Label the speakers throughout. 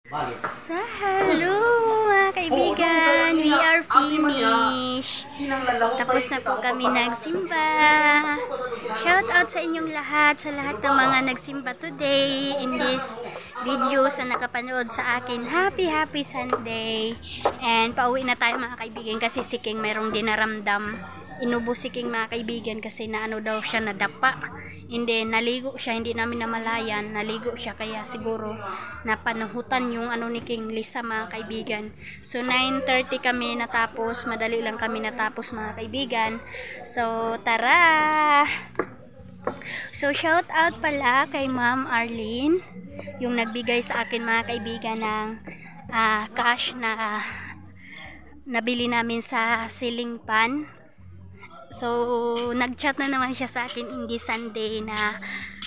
Speaker 1: So, hello mga kaibigan, we are finished. Tapos na po kami nagsimba. Shout out sa inyong lahat, sa lahat ng mga nagsimba today in this video sa nakapanood sa akin. Happy Sunday. And pauwi na tayo mga kaibigan kasi si King mayroong dinaramdam. Inubo si King mga kaibigan kasi naano daw siya, nadapa. Hindi, naligo siya, hindi namin namalayan, naligo siya kaya siguro napanuhutan yung ano ni King Lisa mga kaibigan. So 9:30 kami natapos, madali lang kami natapos mga kaibigan. So tara! So shout out pala kay Ma'am Arlene, yung nagbigay sa akin mga kaibigan ng cash na nabili namin sa ceiling fan. So, nag-chat na naman siya sa akin in this Sunday na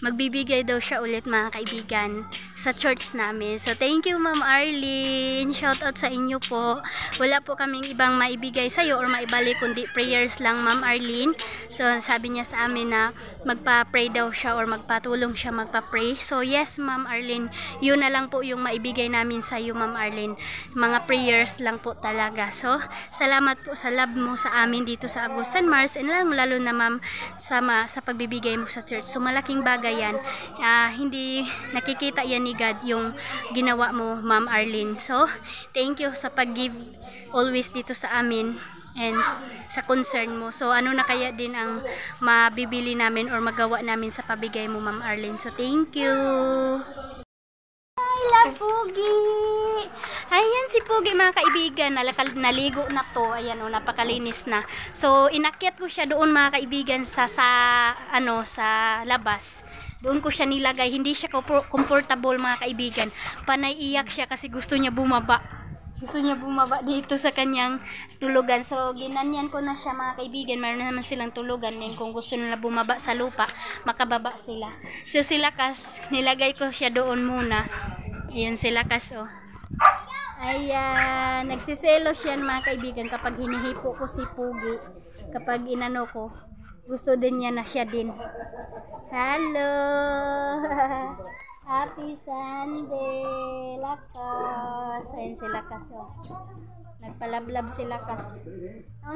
Speaker 1: magbibigay daw siya ulit mga kaibigan sa church namin. So, thank you Ma'am Arlene. Shout out sa inyo po. Wala po kaming ibang maibigay sa iyo or maibalik kundi prayers lang Ma'am Arlene. So, sabi niya sa amin na magpa-pray daw siya or magpatulong siya magpa-pray. So, yes Ma'am Arlene. Yun na lang po yung maibigay namin sa iyo Ma'am Arlene. Mga prayers lang po talaga. So, salamat po sa love mo sa amin dito sa Agusan Mars and lalo na Ma'am sa pagbibigay mo sa church. So, malaking bagay yan. Hindi nakikita yan ni God yung ginawa mo Ma'am Arlene. So, thank you sa pag-give always dito sa amin and sa concern mo. So, ano na kaya din ang mabibili namin or magawa namin sa pabigay mo Ma'am Arlene. So, thank you. Hi, love Pugi! Ayan si Pugi mga kaibigan, naligo na to. Ayan o, napakalinis na. So, inakyat ko siya doon mga kaibigan sa labas. Doon ko siya nilagay. Hindi siya comfortable mga kaibigan. Panay iyak siya kasi gusto niya bumaba. Gusto niya bumaba dito sa kanyang tulugan. So, ginanyan ko na siya mga kaibigan. Mayroon naman silang tulugan. And kung gusto nila bumaba sa lupa, makababa sila. So, sila kas, nilagay ko siya doon muna. Ayun sila kas oh. Ayan, nagsiselo siya mga kaibigan kapag hinihipo ko si Pugi. Kapag inano ko, gusto din niya na siya din. Hello! Happy Sunday! Lakas! Ayan si Lakas oh. Nagpalablab si Lakas.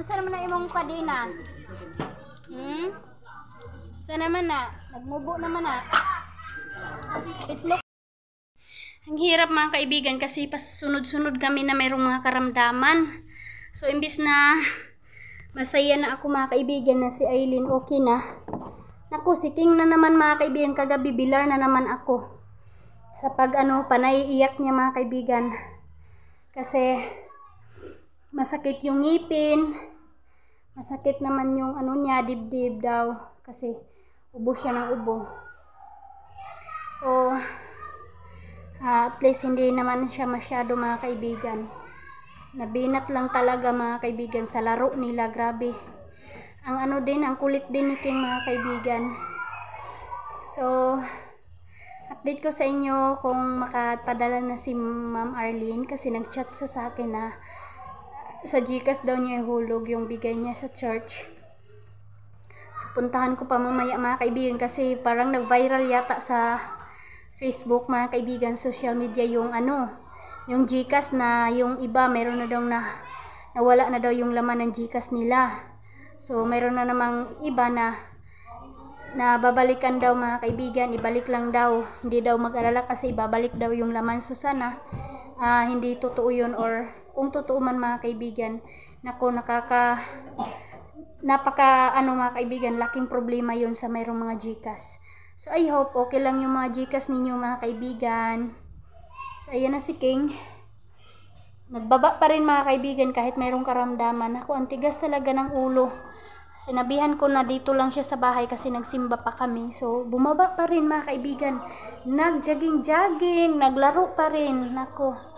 Speaker 1: Saan naman na imong kadina? Saan naman na? Nagmubo naman na. Itlog. Ang hirap mga kaibigan kasi pasunod-sunod kami na mayroong mga karamdaman. So, imbis na masaya na ako mga kaibigan na si Aileen okay na. Naku, si King na naman mga kaibigan, kagabi bilar na naman ako. Sa panay iyak niya mga kaibigan. Kasi masakit yung ngipin. Masakit naman yung niya, dibdib daw. Kasi ubo siya ng ubo. At least hindi naman siya masyado mga kaibigan. Nabinat lang talaga mga kaibigan sa laro nila, grabe. Ang ang kulit din ni King mga kaibigan. So, update ko sa inyo kung makapadala na si Ma'am Arlene kasi nag-chat sa akin na sa GCash daw niya ihulog yung bigay niya sa church. So, puntahan ko pa mamaya mga kaibigan kasi parang nag-viral yata sa Facebook mga kaibigan, social media yung yung GCash na yung iba mayroon na daw nawala na daw yung laman ng GCash nila. So mayroon na namang iba na babalikan daw mga kaibigan, ibalik lang daw, hindi daw mag-alala kasi babalik daw yung laman. So sana hindi totoo yun or kung totoo man mga kaibigan, nako napaka mga kaibigan, laking problema yun sa mayroong mga GCash. So, I hope okay lang yung mga GCash ninyo mga kaibigan. So, ayan na si King. Nagbaba pa rin mga kaibigan kahit mayroong karamdaman. Ako, ang tigas talaga ng ulo. Sinabihan ko na dito lang siya sa bahay kasi nagsimba pa kami. So, bumaba pa rin mga kaibigan. Nag-jogging, naglaro pa rin. Nako.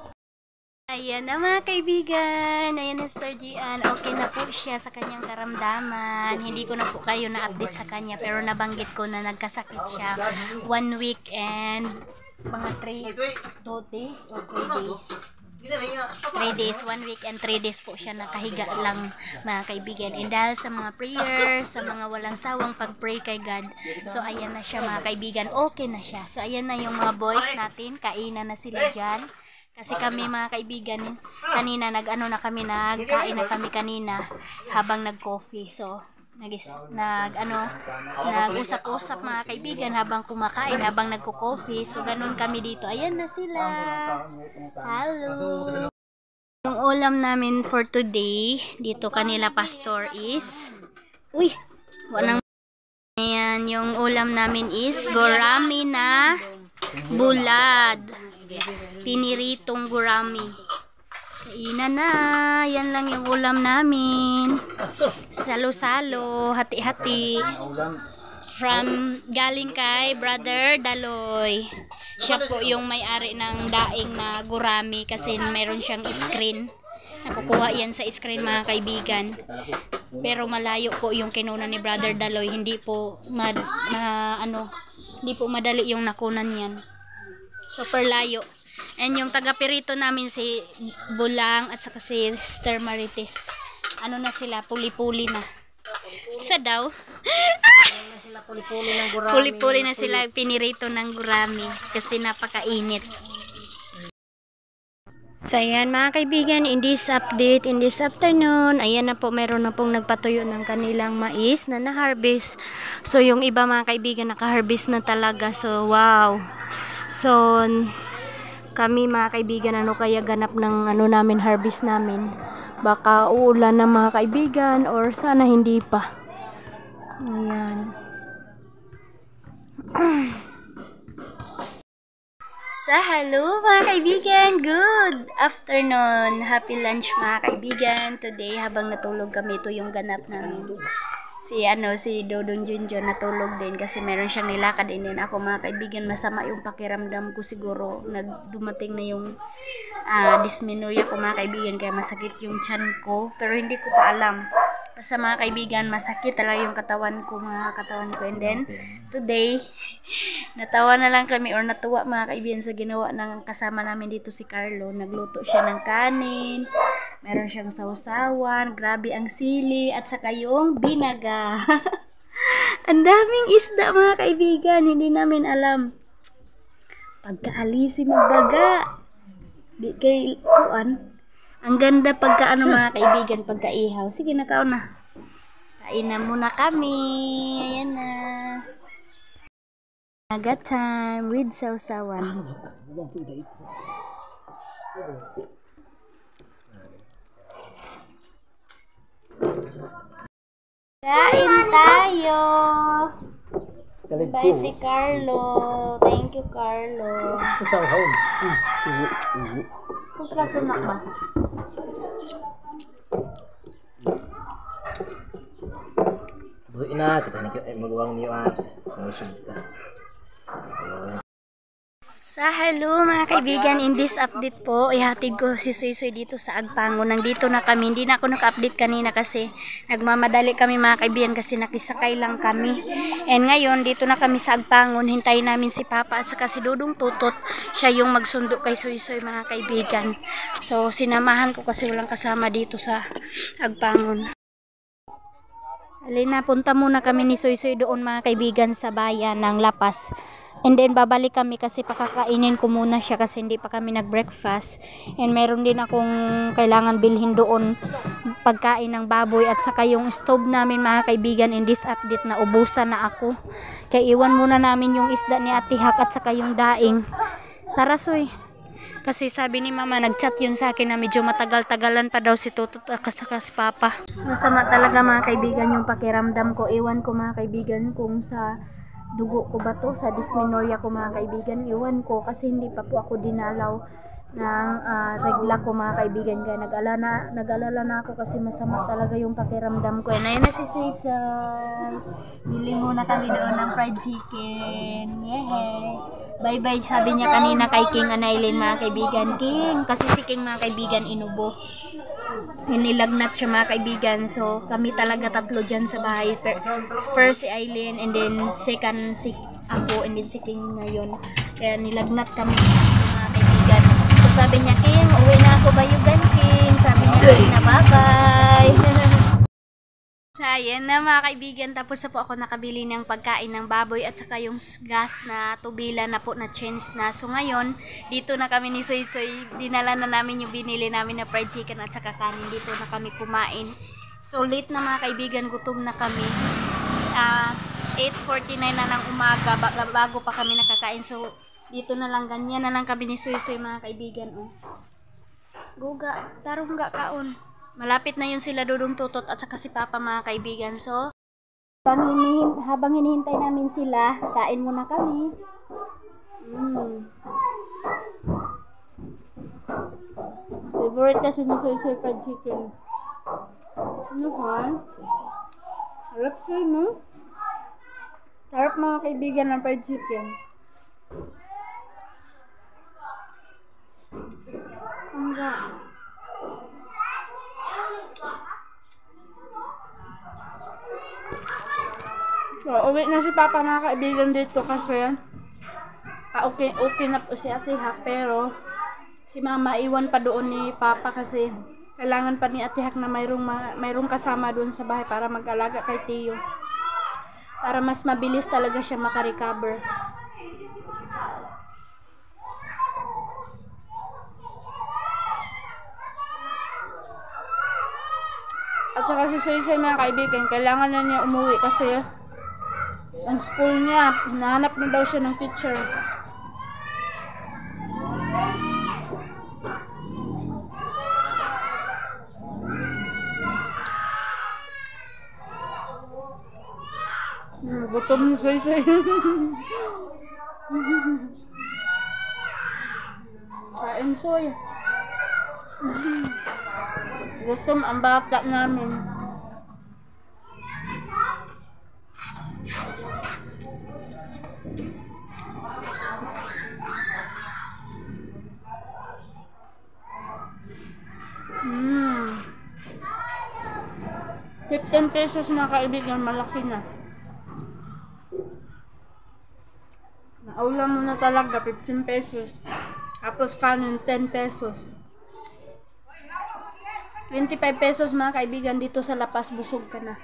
Speaker 1: Ayan na mga kaibigan, ayan na Star Gian, okay na po siya sa kanyang karamdaman. Hindi ko na po kayo na-update sa kanya pero nabanggit ko na nagkasakit siya 1 week and mga 2 days or 3 days. 3 days, 1 week and 3 days po siya nakahiga lang mga kaibigan. And dahil sa mga prayers, sa mga walang sawang pag-pray kay God, so ayan na siya mga kaibigan, okay na siya. So ayan na yung mga boys natin, kainan na sila dyan. Kasi kami mga kaibigan, kanina nag-ano na kami, nagkain na kami kanina habang nag-coffee. So, nag-usap-usap mga kaibigan habang kumakain, habang nagko-coffee. So, ganun kami dito. Ayan na sila. Hello. Yung ulam namin for today, dito kanila pastor is, ayan, yung ulam namin is gurami na bulad. Piniritong gurami. Kainan na. Yan lang yung ulam namin. Salo-salo. Hati-hati. Galing kay Brother Daloy. Siya po yung may-ari ng daing na gurami kasi mayroon siyang screen. Nakukuha yan sa screen mga kaibigan. Pero malayo po yung kinuna ni Brother Daloy. Hindi po hindi po madali yung nakunan yan. Super layo. And yung taga-pirito namin si Bulang at saka si Sister Marites. Ano na sila? Puli-puli na. Isa daw. Puli-puli na sila pinirito ng gurami kasi napakainit. So ayan mga kaibigan, in this update, in this afternoon, ayan na po, meron na pong nagpatuyo ng kanilang mais na na-harvest. So yung iba mga kaibigan naka-harvest na talaga. So wow. So kami mga kaibigan, ano kaya ganap ng namin, harvest namin. Baka uulan na mga kaibigan or sana hindi pa. Ayan. Hello mga kaibigan, good afternoon, happy lunch mga kaibigan. Today habang natulog kami, ito yung ganap namin. Si Dodong Junjun natulog din kasi meron siyang nilakad din. Ako mga kaibigan, masama yung pakiramdam ko siguro. Dumating na yung dysmenorrhea ko mga kaibigan, kaya masakit yung tiyan ko. Pero hindi ko pa alam. Basta mga kaibigan, masakit talaga yung katawan ko. And then, today, natawa na lang kami or natuwa mga kaibigan sa ginawa ng kasama namin dito si Carlo. Nagluto siya ng kanin. Meron siyang sausawan, grabe ang sili, at saka yung binaga. Ang daming isda mga kaibigan, hindi namin alam. Pagkaalisi magbaga, di kay kuan. Ang ganda pagkaano mga kaibigan, pagkaihaw. Sige, nakaon na. Kain na muna kami. Ayan na. Naga time with sausawan. Kain tayo. Bye si Carlo. Thank you, Carlo. Kumpra na ba?
Speaker 2: Buhay na, kita magawang niyo at
Speaker 1: hello mga kaibigan, in this update po, ihatid ko si Soy dito sa Agpango. Nandito na kami, hindi na ako naka-update kanina kasi nagmamadali kami mga kaibigan kasi nakisakay lang kami. And ngayon, dito na kami sa Agpangon, hintayin namin si Papa at saka si Dodong Tutot. Siya yung magsundo kay Soy mga kaibigan. So, sinamahan ko kasi walang kasama dito sa Agpangon. Alina, punta muna kami ni Soy doon mga kaibigan sa bayan ng Lapas. And then babalik kami kasi pakakainin ko muna siya kasi hindi pa kami nag-breakfast. And meron din akong kailangan bilhin doon, pagkain ng baboy at saka yung stove namin mga kaibigan, in this update na ubusan na ako. Kaya iwan muna namin yung isda ni Ate Hak at saka yung daing. Sarasoy. Kasi sabi ni Mama, nag-chat yun sa akin na medyo matagal-tagalan pa daw si Tutot at saka si Papa. Masama talaga mga kaibigan yung pakiramdam ko. Iwan ko mga kaibigan kung sa dugo ko ba to, sa dysmenorrhea ko mga kaibigan, iwan ko kasi hindi pa po ako dinalaw ng regla ko mga kaibigan, kaya nag-alala na ako kasi masama talaga yung pakiramdam ko. And ayun na si Sisay, bili muna kami doon ng fried chicken. Yehey, bye bye sabi niya kanina kay King Anaylin mga kaibigan. King, kasi si King mga kaibigan inubo, inilagnat siya mga kaibigan. So kami talaga tatlo dyan sa bahay. First si Aileen, and then second si ako, and then si King ngayon. Kaya nilagnat kami mga kaibigan. So sabi niya, King, uwi na ako bayugan King. Sabi niya, na bye bye. So, ayan na mga kaibigan, tapos na po ako nakabili ng pagkain ng baboy at saka yung gas na tubila na po na change na. So ngayon, dito na kami ni Soy Soy, dinala na namin yung binili namin na fried chicken at saka kanin. Dito na kami kumain. So late na mga kaibigan, gutom na kami. 8:49 na ng umaga, bago pa kami nakakain. So dito na lang, ganyan na lang kami ni Soy Soy mga kaibigan. Oh. Guga, tarong ga kaon. Malapit na yun sila Dudong Tutot at saka si Papa mga kaibigan. So, habang hinihintay namin sila, kain muna kami. Favorite kasi ni Soy Soy fried chicken. Ano ka? Harap siya, no? Sarap mga kaibigan ng fried chicken. Hanggang. So, uwi na si Papa mga kaibigan dito kasi okay na po si Ate Hak, pero si Mama iwan pa doon ni Papa kasi kailangan pa ni Ate Hak na mayroong kasama doon sa bahay para mag-alaga kay Tio. Para mas mabilis talaga siya makarecover. At saka si Soy Soy mga kaibigan, kailangan na niya umuwi kasi ang school niya, hinahanap na daw siya ng teacher. Gutom ni Soy Soy. Kain Soy. Gutom ang bata namin. $15 na kaibigan, malaki na. Naulam mo na talaga, $15. Tapos kanin, $10. $25 mga kaibigan, dito sa Lapas, busog ka na.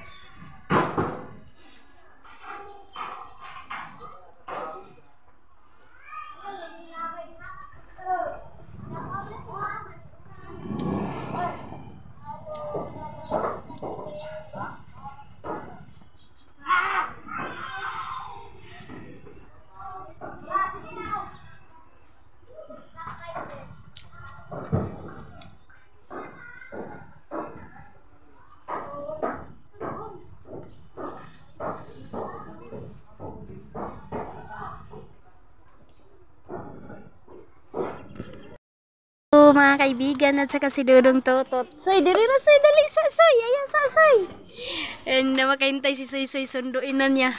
Speaker 1: Mga kaibigan at saka si Dudong Tutot. Soy, diri na Soy, dali sa Soy. Ayan sa Soy. And makahintay si Soy Soy, sunduin na niya.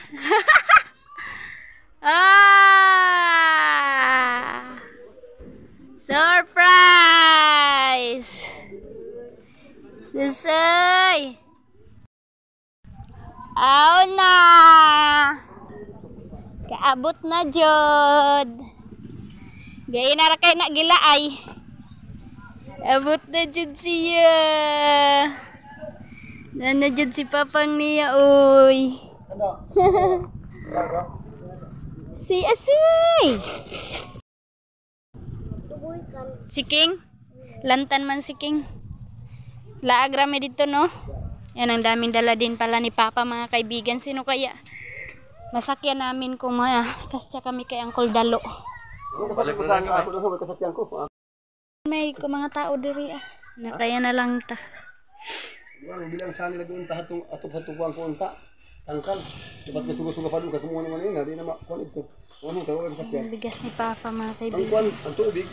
Speaker 1: Surprise! Si Soy. Aw na! Kaabot na jod. Gaya na rakay na gila ay. Abot na dyan siya. Na dyan si Papang niya, oy. Si Asoy. Si King? Lantan man si King. Laagrami dito, no? Yan, ang daming dala din pala ni Papa, mga kaibigan. Sino kaya? Masakyan namin kung kasya kami kay Uncle Dalo.
Speaker 2: Balik na lang ako.
Speaker 1: May mga tao diri nakaya na lang ta.
Speaker 2: Yan bilang sa nila doon tahatong atop-hatukuan ko unta. Tangkal. Dapat masugo-sugo pa doon kasi kung ano man yun, di na makulit ko. Ano tawo sa sakyan.
Speaker 1: Bigas ni Papa mga kaibigan.
Speaker 2: Ang tubig.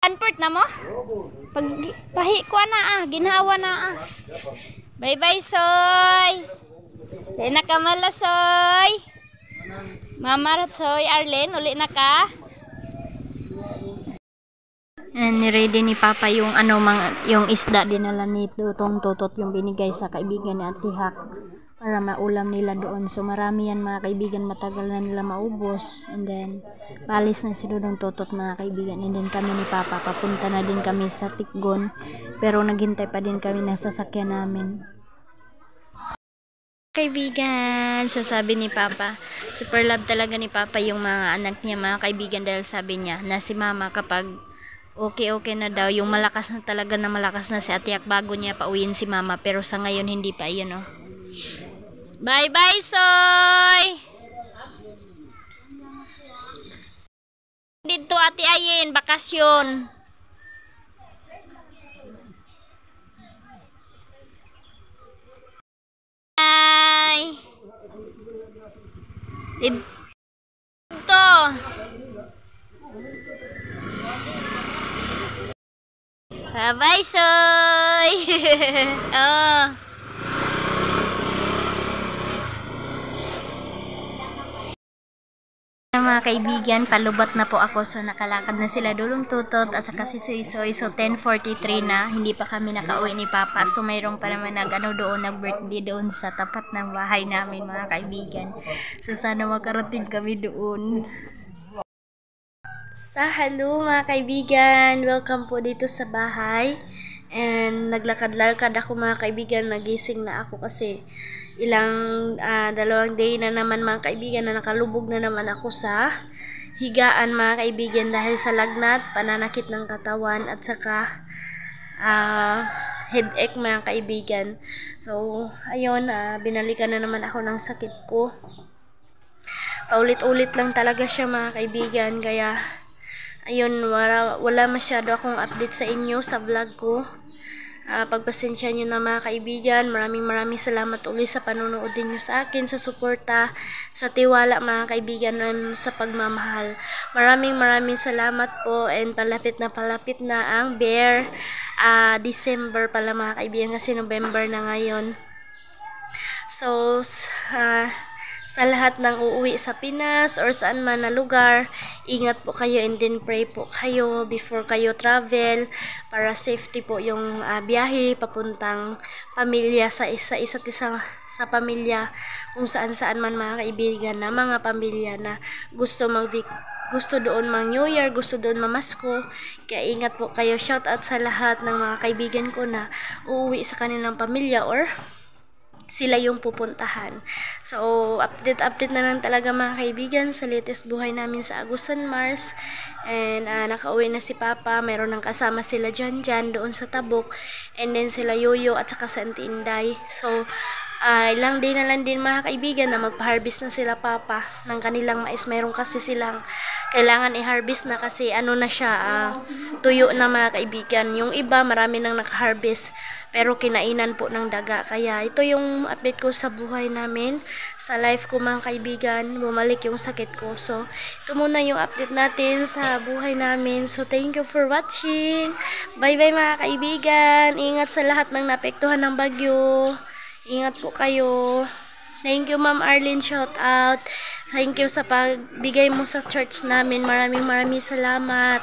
Speaker 1: Anport na mo? Pag pahi ko na ginawa na Bye-bye Soy. Di na ka mala Soy. Mama Soy, Arlen, uli na ka. Ni-ready ni Papa yung yung isda dinala ni Dudong Tutot, yung binigay sa kaibigan ni Ate Hak para maulam nila doon. So marami yan mga kaibigan, matagal na nila maubos. And then palis na si Dudong Tutot mga kaibigan. And then kami ni Papa papunta na din kami sa Tikgon, pero naghintay pa din kami na sasakyan namin. kaibigan. So sabi ni Papa, super love talaga ni Papa yung mga anak niya mga kaibigan, dahil sabi niya na si Mama kapag okay na daw, yung malakas na talaga na malakas na si Atiak bago niya pauwiin si Mama, pero sa ngayon hindi pa. Yun oh. Bye bye Soy. Dito Ate Ayin bakasyon. Bye. Dito. Bye Soy. Oh. Mga kaibigan, palubot na po ako. So nakalakad na sila Dulong Tutot at saka si Soy. So 10:43 na, hindi pa kami nakauwi ni Papa. So mayroong pa naman nag-birthday doon sa tapat ng bahay namin mga kaibigan. So sana makarating kami doon. Hello mga kaibigan, welcome po dito sa bahay. And naglakad-lakad ako mga kaibigan, nagising na ako kasi dalawang day na naman mga kaibigan na nakalubog na naman ako sa higaan mga kaibigan dahil sa lagnat, pananakit ng katawan at saka headache mga kaibigan. So ayun, binalikan na naman ako ng sakit ko. Paulit-ulit lang talaga siya mga kaibigan, kaya ayun, wala masyado akong update sa inyo sa vlog ko. Pagpasensya nyo na mga kaibigan. Maraming salamat ulit sa panonood din nyo sa akin, sa suporta, sa tiwala mga kaibigan, sa pagmamahal. Maraming salamat po, and palapit na ang Bear. December pala mga kaibigan kasi November na ngayon. So sa lahat ng uuwi sa Pinas or saan man na lugar, ingat po kayo and then pray po kayo before kayo travel para safety po yung biyahe papuntang pamilya sa isa't isa sa pamilya, kung saan man mga kaibigan, na mga pamilya na gusto doon mang New Year, gusto doon mamasko. Kaya ingat po kayo. Shout out sa lahat ng mga kaibigan ko na uuwi sa kanilang pamilya or sila yung pupuntahan. So, update na lang talaga mga kaibigan sa latest buhay namin sa Agusan, Mars. And nakauwi na si Papa. Mayroon nang kasama sila Jan doon sa Tabuk. And then sila Yoyo at saka sa Auntie Inday. So, ilang day na lang din mga kaibigan na magpa-harvest na sila Papa ng kanilang mais. Mayroon kasi silang kailangan i-harvest na kasi na siya, tuyo na mga kaibigan. Yung iba marami nang naka-harvest pero kinainan po ng daga. Kaya ito yung update ko sa buhay namin, sa life ko mga kaibigan. Bumalik yung sakit ko. So ito muna yung update natin sa buhay namin. So thank you for watching. Bye bye mga kaibigan. Ingat sa lahat ng naapektuhan ng bagyo. Ingat po kayo. Thank you Ma'am Arlene, shout out. Thank you sa pagbigay mo sa church namin. Maraming salamat.